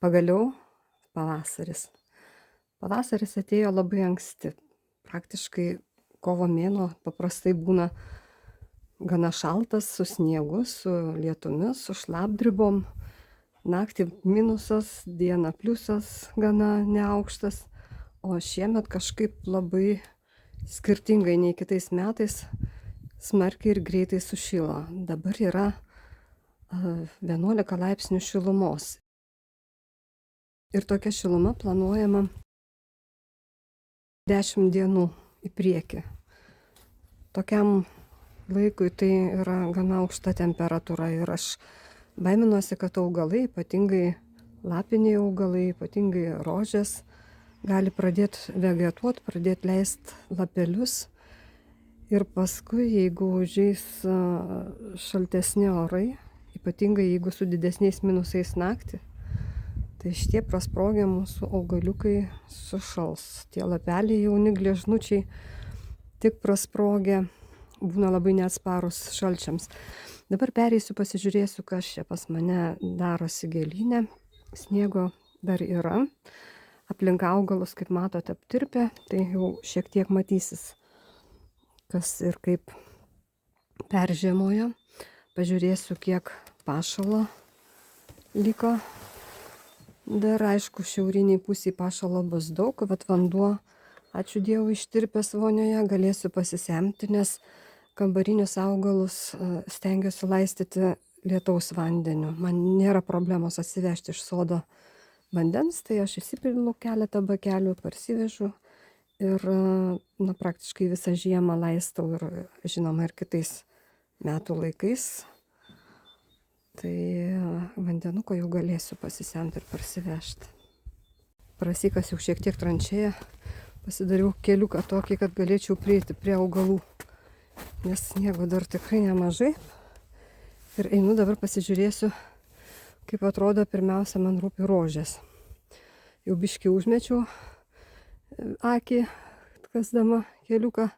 Pagaliau pavasaris. Pavasaris atėjo labai anksti. Praktiškai kovo mėnuo paprastai būna gana šaltas, su sniegu, su lietumis, su šlapdribom. Naktį minusas, diena pliusas gana neaukštas. O šiemet kažkaip labai skirtingai nei kitais metais smarkiai ir greitai sušilo. Dabar yra 11 laipsnių šilumos. Ir tokia šiluma planuojama 10 dienų į priekį. Tokiam laikui tai yra gana aukšta temperatūra ir aš baiminuosi, kad augalai, ypatingai lapiniai augalai, ypatingai rožės, gali pradėti vegetuoti, pradėti leisti lapelius. Ir paskui, jeigu užeis šaltesni orai, ypatingai jeigu su didesniais minusais naktį, tai šitie prasprogę mūsų augaliukai sušals. Tie lapeliai jauni gležnučiai tik prasprogę būna labai neatsparus šalčiams. Dabar pereisiu, pasižiūrėsiu, kas čia pas mane darosi gėlyne. Sniego dar yra. Aplink augalus, kaip matote, aptirpę, tai jau šiek tiek matysis, kas ir kaip peržiemojo. Pažiūrėsiu, kiek pašalo liko. Dar aišku, šiauriniai pusiai pašalo bus daug, bet vanduo, ačiū Dievui, ištirpęs vonioje, galėsiu pasisemti, nes kambarinius augalus stengiuosi laistyti lietaus vandeniu. Man nėra problemos atsivežti iš sodo vandens, tai aš įsipilu keletą bakelių, parsivežu ir praktiškai visą žiemą laistau ir žinoma ir kitais metų laikais. Tai vandenuko jau galėsiu pasisemti ir parsivežti. Prasikasiau šiek tiek tranšėją, pasidariau keliuką tokį, kad galėčiau prieiti prie augalų, nes sniego dar tikrai nemažai. Ir einu dabar pasižiūrėsiu, kaip atrodo. Pirmiausia, man rūpi rožės. Jau biškį užmečiau akį, kasdama keliuką,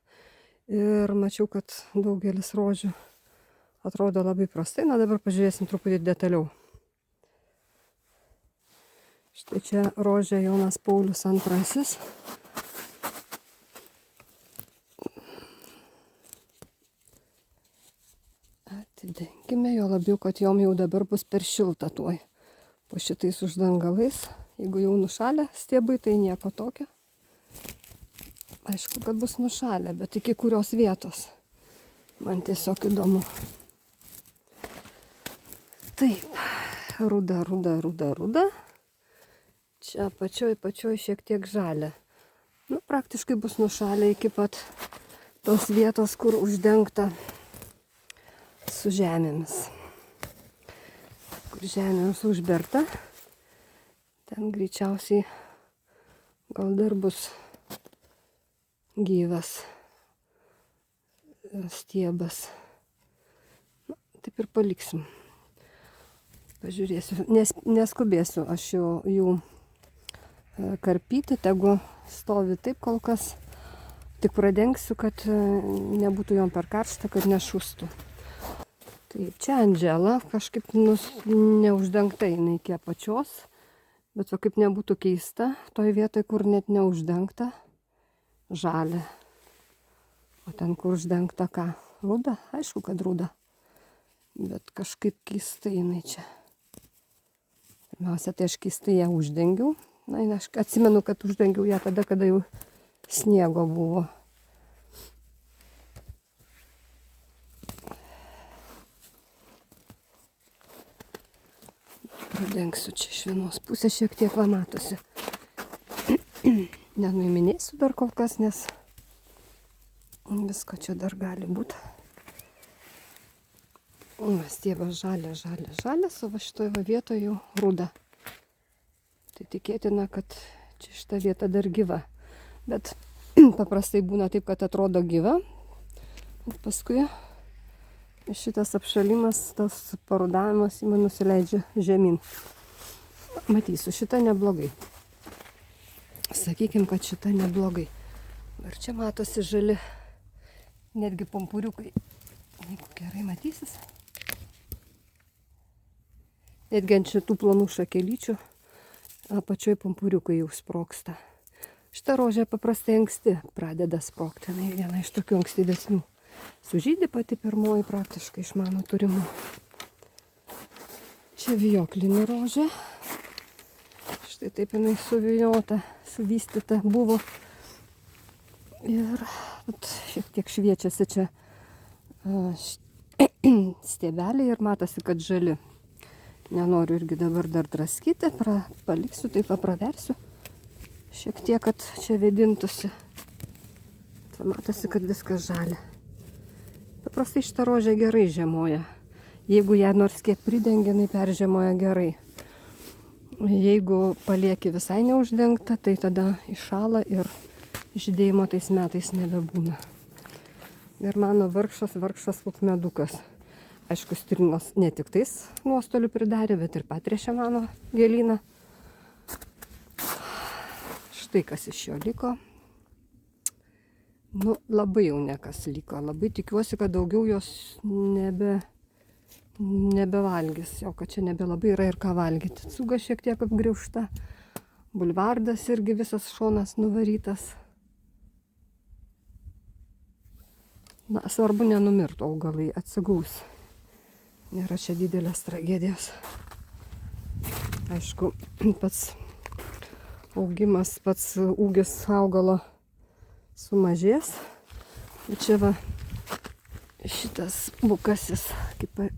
ir mačiau, kad daugelis rožių atrodo labai prastai. Na, dabar pažiūrėsim truputį detaliau. Štai čia rožė Jonas Paulius II. Atidenkime, jo labiau, kad jom jau dabar bus per šilta tuoj. Po šitais uždangalais, jeigu jau nušalę stiebai, tai nieko tokio. Aišku, kad bus nušalę, bet iki kurios vietos. Man tiesiog įdomu. Taip, ruda. Čia pačioj šiek tiek žalia. Praktiškai bus nušalę iki pat tos vietos, kur uždengta su žemėmis. Kur žemėms užberta, ten greičiausiai gal dar bus gyvas stiebas. Taip ir paliksim. Pažiūrėsiu, neskubėsiu aš jų karpyti, tegu stovi taip kol kas. Tik pradengsiu, kad nebūtų jom per karšta, kad nešustų. Taip, čia Andžela kažkaip neuždengta jinai iki apačios, bet kaip nebūtų keista, toj vietoj, kur net neuždengta, žalia. O ten, kur uždengta ką? Ruda? Aišku, kad ruda. Bet kažkaip keistai jinai čia. Pirmiausia, tai aš keistai ją uždengiau. Na, aš atsimenu, kad uždengiau ją tada, kada jau sniego buvo. Pradengsiu čia iš vienos pusės, šiek tiek va matosi. Nenuiminėsiu dar kol kas, nes visko čia dar gali būti. Stiebas žalia, o va šitoje vietoje jau ruda. Tai tikėtina, kad čia šita vieta dar gyva. Bet paprastai būna taip, kad atrodo gyva. Paskui šitas apšalimas, tas parudavimas į mane nusileidžia žemyn. Matysiu, šita neblogai. Sakykim, kad šita neblogai. Ir čia matosi žali netgi pumpuriukai. Jeigu gerai matysis. Netgi ant šitų plonų šakelyčių apačioj pumpuriukai jau sproksta. Šita rožė paprastai anksti pradeda sprokti, tai viena iš tokių ankstyvesnių. Sužydi pati pirmoji praktiškai iš mano turimų. Čia vijoklinė rožė. Štai taip jinai suvijota, suvystyta buvo. Ir šiek tiek šviečiasi čia stiebeliai ir matosi, kad žali. Nenoriu irgi dabar dar draskyti, paliksiu, taip praversiu. Šiek tiek, kad čia vėdintųsi. Tai matosi, kad viskas žalia. Paprastai šitą rožę gerai žiemoja. Jeigu ją nors kiek pridengia, jinai peržiemoja gerai. Jeigu palieki visai neuždengta, tai tada iššąla ir žydėjimo tais metais nebebūna. Ir mano vargšas pupmedukas. Aišku, stirnos ne tik tais nuostolių pridarė, bet ir patrėšė mano gėlyną. Štai kas iš jo liko. Nu, labai jau nekas liko. Labai tikiuosi, kad daugiau jos nebevalgys. Jo, kad čia nebelabai yra ir ką valgyti. Cūga šiek tiek apgriaužta. Bulvardas irgi visas šonas nuvarytas. Na, svarbu nenumirtų augalai, atsigaus. Nėra čia didelės tragedijos. Aišku, pats augimas, pats ūgis augalo sumažės. Bet čia va šitas bukasis,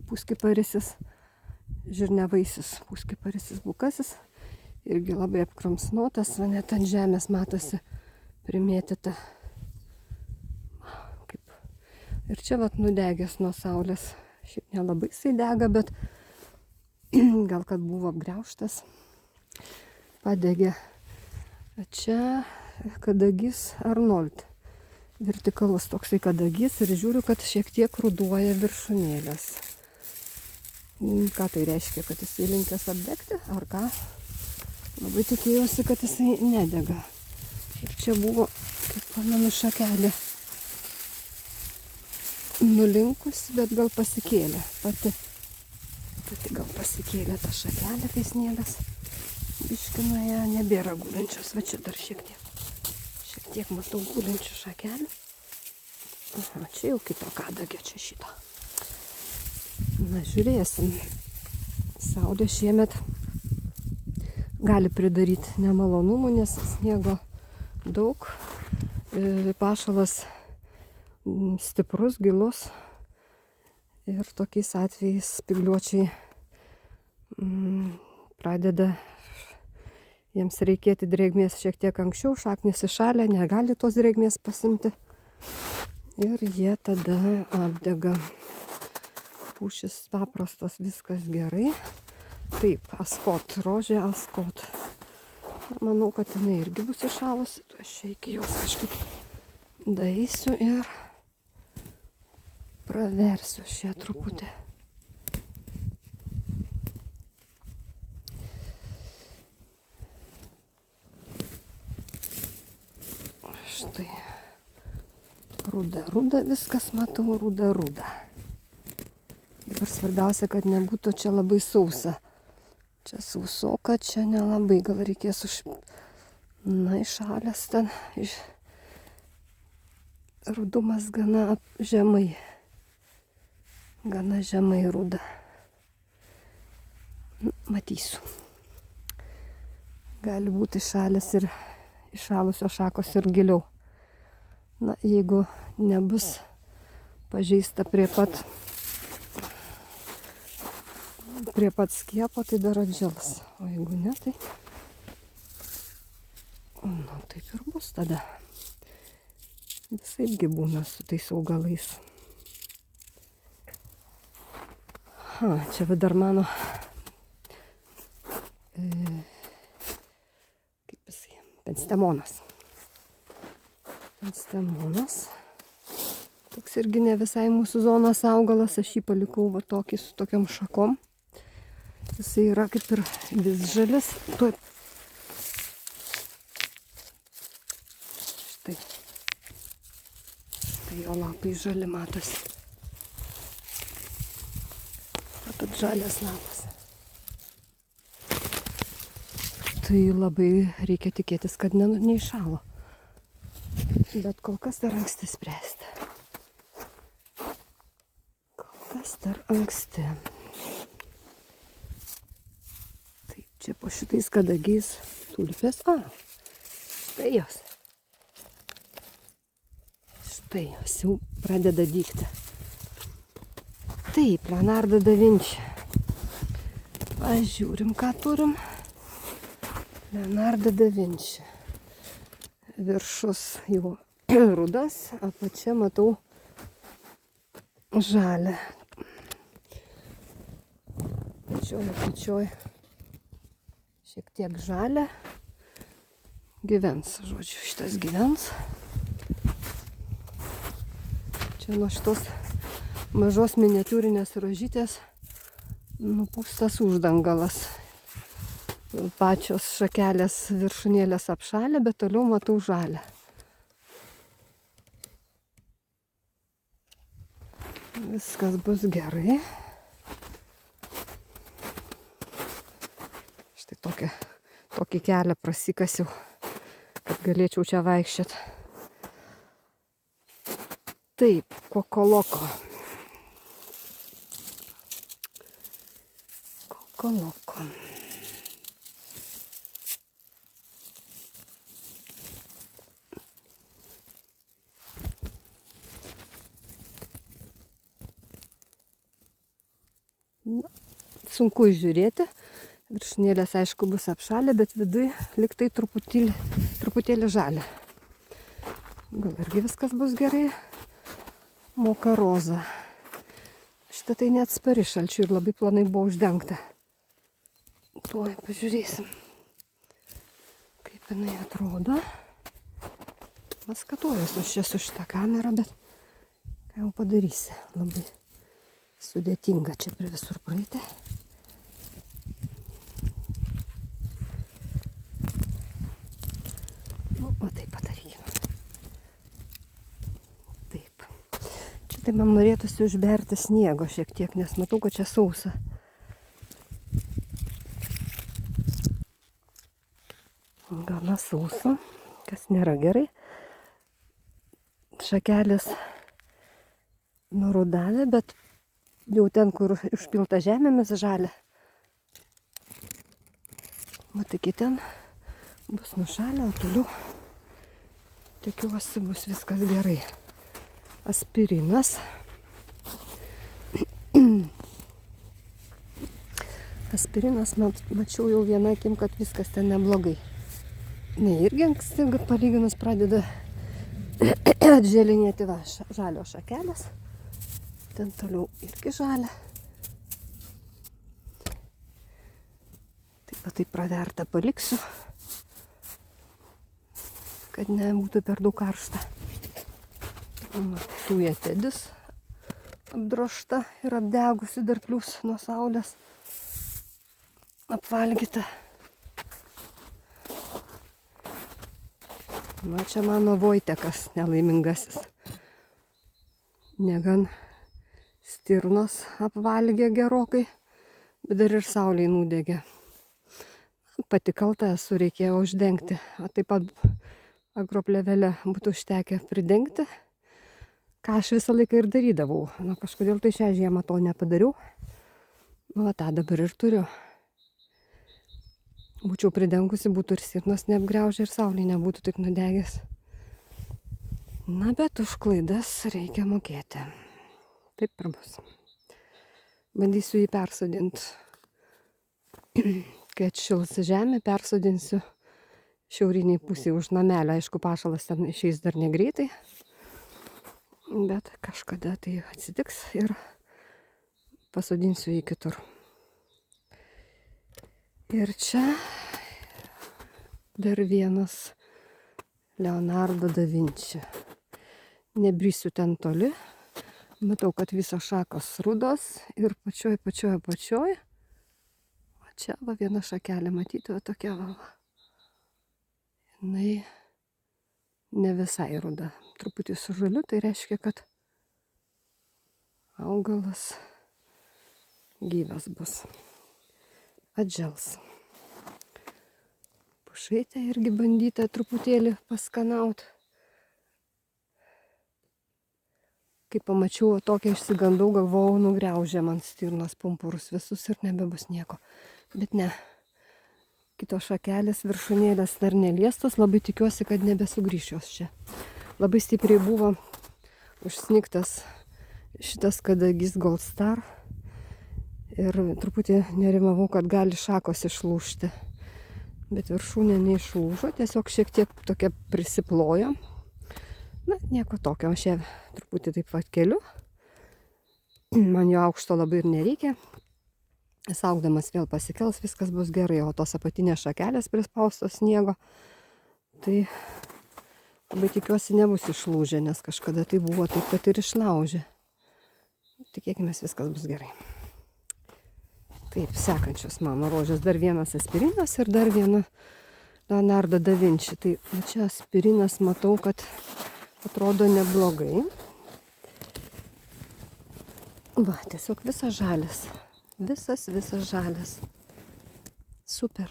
puskiparisis, žirnevaisis puskiparisis bukasis. Irgi labai apkramsnotas, va net ant žemės matosi primėtyta. Ir čia vat nudegęs nuo saulės. Šiaip nelabai jisai dega, bet gal kad buvo apgriaužtas. Padegė. Čia kadagys Arnold. Vertikalus toksai kadagys ir žiūriu, kad šiek tiek ruduoja viršūnėlės. Ką tai reiškia, kad jisai linkęs apdegti, ar ką? Labai tikėjausi, kad jisai nedega. Ir čia buvo, kaip pamenu, šakelė nulinkusi, bet gal pasikėlė. Pati gal pasikėlė tą šakelę, kai sniegas biškinoje nebėra gulinčios. Va čia dar šiek tiek matau gulinčių šakelį. Aha, čia jau kito kadagio, čia šito. Na, žiūrėsim. Saulė šiemet gali pridaryti nemalonumų, nes sniego daug. Pašalas stiprus, gilus. Ir tokiais atvejais spygliuočiai pradeda jiems reikėti drėgmės šiek tiek anksčiau, šaknis įšalę, negali tos drėgmės pasimti. Ir jie tada apdega. Pušis paprastas, viskas gerai. Taip, askot, rožė askot. Manau, kad jinai irgi bus įšalusi. Aš čia iki jos kažkaip daeisiu ir praversiu šią truputį. Štai. Ruda viskas, matau, ruda. Dabar svarbiausia, kad nebūtų čia labai sausa. Čia sausoka, čia nelabai. Gal reikės iššalęs ten. Rudumas gana žemai. Gana žemai ruda. Matysiu. Gali būti iššalęs ir iššalusios šakos ir giliau. Na, jeigu nebus pažeista prie pat skiepo, tai dar atžels. O jeigu ne, tai nu, taip ir bus tada. Visaipgi būna su tais augalais. Čia dar mano kaip jisai, penstemonas. Toks irgi ne visai mūsų zonos augalas. Aš jį palikau va tokį su tokiam šakom. Jisai yra kaip ir visžalis. Štai jo lapai žali matosi. Matot, žalias lapas. tai labai reikia tikėtis, kad neiššalo. Bet kol kas dar anksti spręsti. Kol kas dar anksti. Taip, čia po šitais kadagiais tulpės. Štai jos. Štai jos jau pradeda dygti. Taip, Leonardo da Vinci. Pažiūrim, ką turim. Leonardo da Vinci. Viršus jau rudas, apačia matau žalią. Apačioj šiek tiek žalią. Gyvens, žodžiu, šitas gyvens. Čia nuo šitos mažos miniatiūrinės rožytės nupūstas uždangalas. Pačios šakelės viršūnėlės apšalę, bet toliau matau žalę. Viskas bus gerai. Štai tokį kelią prasikasiau, kad galėčiau čia vaikščioti. Taip, kokoloko. Kokoloko. Sunku žiūrėti. Viršūnėlės, aišku, bus apšalę, bet viduje liktai truputėlį žalia. Gal irgi viskas bus gerai. Moka roza. Šitą tai neatspari šalčiui ir labai planai buvo uždengta. Tuoj pažiūrėsim, kaip jinai atrodo. Maskatuojuosi aš čia su šitą kamerą, bet ką jau padarysi. Labai sudėtinga čia prie visur praeiti. O taip padarykime. Taip. Čia tai man norėtųsi užberti sniego šiek tiek, nes matau, kad čia sausa. Gana sausa, kas nėra gerai. Šakelės nurudavę, bet jau ten, kur užpilta žemėmis žalia. Matai, ten bus nušalę, o toliau tikiuosi bus viskas gerai. Aspirinas. Aspirinas, mačiau jau vieną akim, kad viskas ten neblogai. Ne, irgi anksti palyginus pradeda atželinėti žalio šakelės. Ten toliau irgi žalia. Taip pat tai pravertą paliksiu, kad nebūtų per daug karšta. Tuja tedis apdrošta ir apdegusi dar plius nuo saulės. Apvalgyta. Na, čia mano Vojtekas nelaimingasis. Negan stirnos apvalgė gerokai, bet dar ir saulėj nudegė. Pati kalta esu, reikėjo uždengti. O taip pat agroplėvelę būtų užtekę pridengti, ką aš visą laiką ir darydavau. Na, kažkodėl tai šią žiemą to nepadariau. Nu, tą dabar ir turiu. Būčiau pridengusi, būtų ir stirnos neapgraužę ir saulė nebūtų taip nudegęs. Na, bet už klaidas reikia mokėti. Taip ir bus. Bandysiu jį persodinti. Kai atšils žemė, persodinsiu šiauriniai pusėje už namelę. Aišku, pašalas ten išeis dar negreitai. Bet kažkada tai atsitiks ir pasodinsiu jį kitur. Ir čia dar vienas Leonardo da Vinci. Nebrysiu ten toli. Matau, kad visos šakos rudos ir pačioj. O čia va viena šakelė matyti, o tokia va. Jinai ne visai ruda. Truputį su žaliu, tai reiškia, kad augalas gyvas bus. Atžels. kriaušaitę irgi bandyta truputėlį paskanaut. Kai pamačiau tokią išsigandau, galvojau, nugriaužė man stirnos pumpurus visus ir nebebus nieko. Bet ne. Kitos šakelės viršūnėlės dar neliestos, labai tikiuosi, kad nebesugrįš jos čia. Labai stipriai buvo užsnigtas šitas kadagys Gold Star ir truputį nerimavau, kad gali šakos išlūžti. Bet viršūnė neišlūžo, tiesiog šiek tiek tokia prisiplojo. Na, nieko tokio, aš ją truputį taip pat keliu. Man jo aukšto labai ir nereikia. Saugdamas vėl pasikels, viskas bus gerai, o tos apatinės šakelės prispaustos sniego, tai labai tikiuosi nebus išlūžę, nes kažkada tai buvo taip, kad ir išlaužė. Tikėkime, viskas bus gerai. Taip, sekančios mano rožės, dar vienas aspirinas ir dar viena Leonardo da Vinci. Tai čia aspirinas matau, kad atrodo neblogai. Va, tiesiog visas žalias. Visas žalias. Super.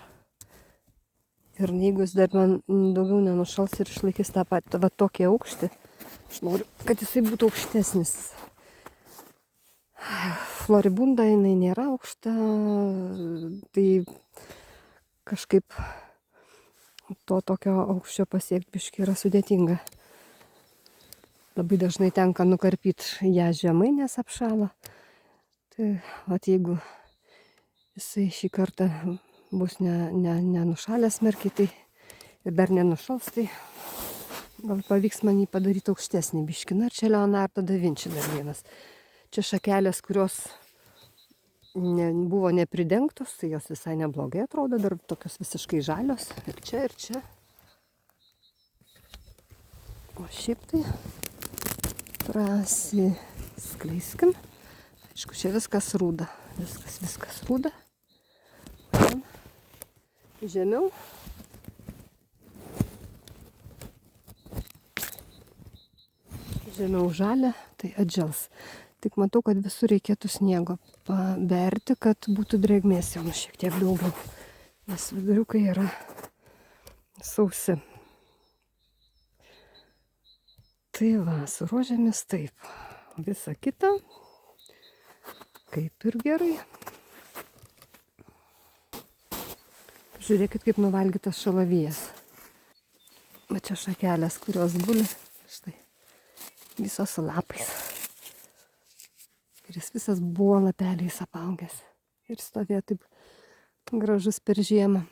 Ir jeigu jis dar man daugiau nenušals ir išlaikys tą patį, va tokį aukštį, aš noriu, kad jisai būtų aukštesnis. Floribunda jinai nėra aukšta, tai kažkaip to tokio aukščio pasiekti biškį yra sudėtinga. Labai dažnai tenka nukarpyti ją žemai, nes apšala. Tai vat jeigu jisai šį kartą bus nenušalęs smarkiai, tai ir dar nenušals, tai gal pavyks man jį padaryti aukštesnį biškį. Na ir čia Leonardo da Vinci dar vienas. Čia šakelės, kurios buvo nepridengtos, tai jos visai neblogai atrodo, dar tokios visiškai žalios. Ir čia, ir čia. O šiaip tai prasiskleiskim. Aišku, čia viskas rūda. Viskas rūda. Žemiau. Žemiau žalia, tai atžels. Tik matau, kad visur reikėtų sniego paberti, kad būtų drėgmės jau šiek tiek daugiau. Nes viduriukai yra sausi. Tai va, su rožėmis taip. Visa kita kaip ir gerai. Žiūrėkit, kaip nuvalgytas šalavijas. Va čia šakelės, kurios guli. Štai. Visos su lapais. Ir jis visas buvo lapeliais apaugęs. Ir stovėjo taip gražus per žiemą.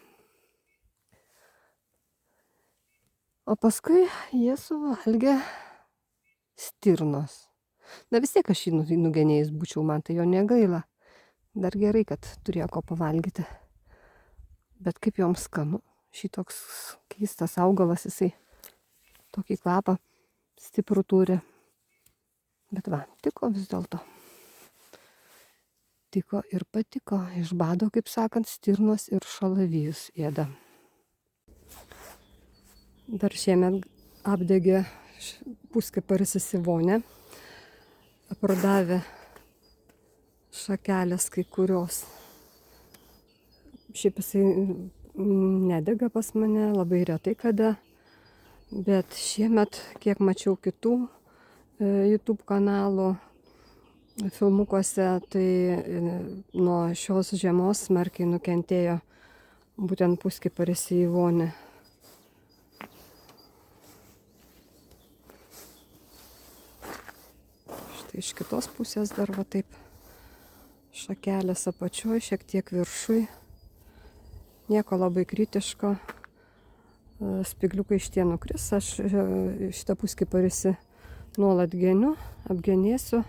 O paskui jie suvalgė stirnos. Na vis tiek aš jį nugenėjus būčiau, man tai jo negaila. Dar gerai, kad turėjo ko pavalgyti. Bet kaip joms skanu. Šitoks keistas augalas, jisai tokį kvapą stiprų turi. Bet va, tiko vis dėlto. Tiko ir patiko. Iš bado, kaip sakant, stirnos ir šalavijus ėda. Dar šiemet apdegė puskiparis įsivonę. Pardavė šakelės kai kurios. Šiaip jisai nedega pas mane, labai retai kada. Bet šiemet, kiek mačiau kitų YouTube kanalų filmukuose, tai nuo šios žiemos smarkiai nukentėjo būtent puskiparis į vonę. Iš kitos pusės dar va taip šakelės apačioj, šiek tiek viršui. Nieko labai kritiško. Spigliukai šitie nukris. Aš šitą puskiparį nuolat geniu, apgenėsiu,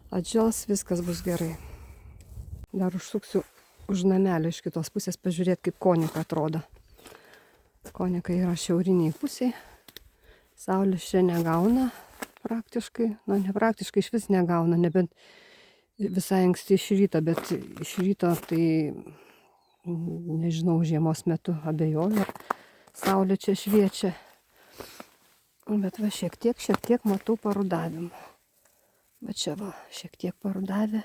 atžels, viskas bus gerai. Dar užsuksiu už namelį iš kitos pusės, pažiūrėti, kaip konika atrodo. Konika yra šiauriniai pusiai. Saulės čia negauna. Praktiškai, ne praktiškai iš vis negauna, nebent visai anksti iš ryto, bet iš ryto tai, nežinau, žiemos metu abejoju, ar saulė čia šviečia. Bet va, šiek tiek matau parudavimų. Bet čia va, šiek tiek parudavę,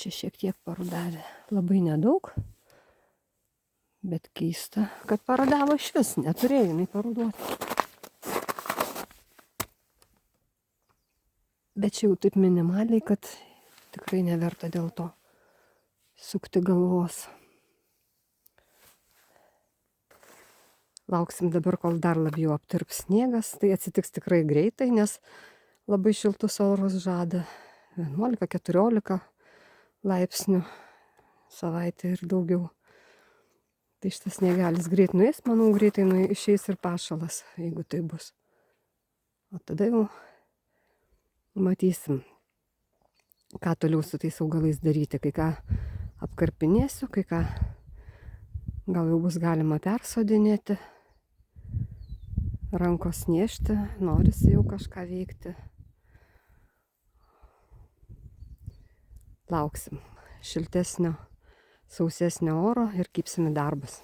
čia šiek tiek parudavę. Labai nedaug, Bet keista, kad paradavo išvis, neturėjo jinai paruduoti. Bet čia jau taip minimaliai, kad tikrai neverta dėl to sukti galvos. Lauksim dabar, kol dar labiau aptirps sniegas. Tai atsitiks tikrai greitai, nes labai šiltus orus žada 11-14 laipsnių savaitę ir daugiau. Tai šitas sniegelis greit nuės, manau, greitai išeis ir pašalas, jeigu tai bus. O tada jau matysim, ką toliau su tais augalais daryti. Kai ką apkarpinėsiu, kai ką gal jau bus galima persodinėti. Rankos niešti, norisi jau kažką veikti. Lauksim šiltesnio, sausesnio oro ir kibsim į darbus.